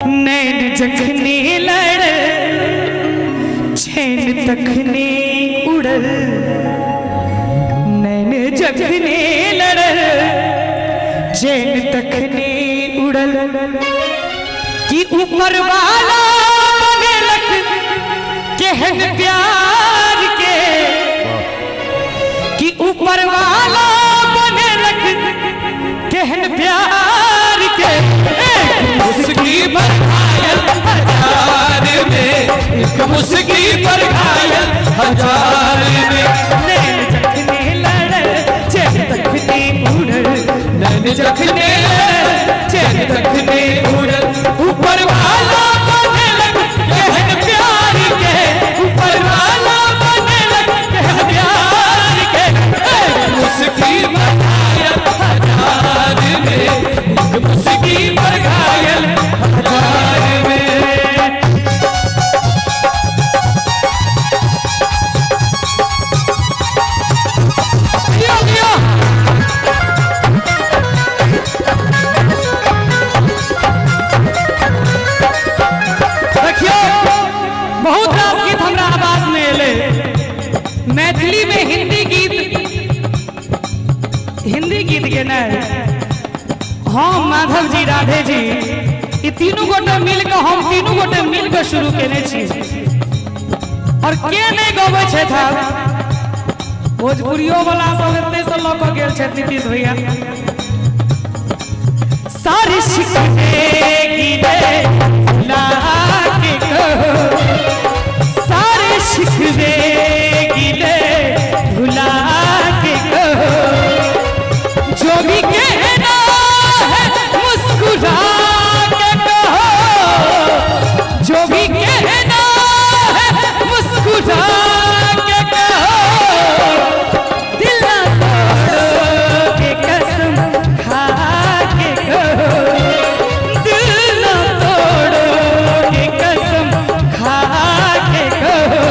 नैन जखने लड़ छेन तखने उड़ल, नैन जखने लड़ चैन तखने उड़ल, कि ऊपर वाला बनेलक केहन प्यार के, कि ऊपर वाला बनेलक केहन प्यार के। मुस्की पर घायल हजार में, एक मुस्की पर घायल हजार में। नैन जखने लड़ चैन तखने उड़ल, नैन जखने चैन तखने उड़ल, ऊपर वाला बनेलक केहन प्यार के, ऊपर वाला बनेलक केहन प्यार के। एक मुस्की पर घायल हजार में, एक मुस्की पर घायल हजार में। बहुत रास गीत हमरा आवाज में एले, मैथिली में हिंदी गीत गेनाइ हम माधव जी राधे जी ई तीनों गोटे मिलकर हम तीनों गोटे मिलकर शुरू केने छी। और के नहीं गबै छै था भोजपुरियो वाला सब एते से लऽ कऽ गेल छै नीतीश भैया। सारी शिकवे गिले भुला के कहो, सारे शिकवे गिले भुला के कहो, जो भी कहना है मुस्कुरा के कहो, जो भी कहना है मुस्कुरा के कहो, दिल ना तोड़ो के कसम खा के कहो, दिल ना तोड़ो के कसम खा के कहो।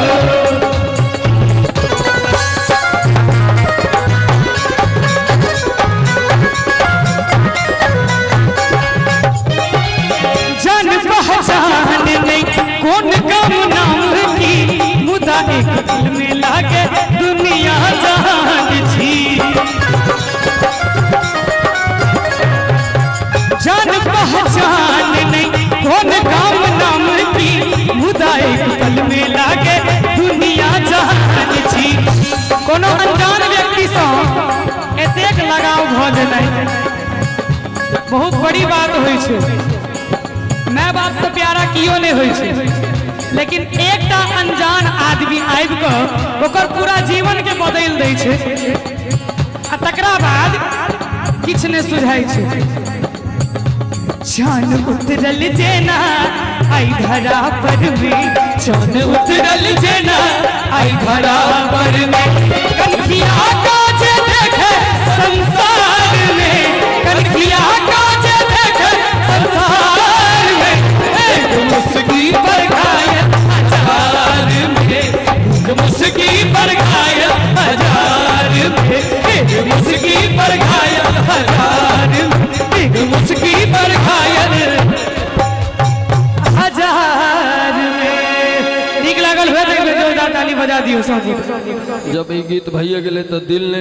जान पहचान नहीं कौन कम नाम की, मुदा एक दिल में लागे दुनिया जान छी। जान पहचान नहीं कौन काम नाम की, मुदा एक पल में लागे दुनिया जान छी। कोनो अनजान व्यक्ति से एतेक लगाव भ जेनाइ बहुत बड़ी बात होइ छै। माय बाप से प्यारा कियो नहीं होइ छै, लेकिन एकटा अनजान आदमी आबि कऽ ओकर पूरा जीवन के बदल दै छै, आ तकरा बाद किछ नहीं सुझाइ छै। जान उतरल जेना आई धरा पर में, जान उतरल जेना आई धरा पर में। कनखिया काज देखे संसार में, कनखिया काज देखे संसार में। एक मुस्की पर घायल हजार में, एक मुस्की पर घायल हजार में। एक मुस्की पर घायल हजार में, एक मुस्की पर घायल हजार में। नीक लागल हुए तो जोरदार ताली बजा दियो सब। जब ई गीत भैया गेले तो दिल नहीं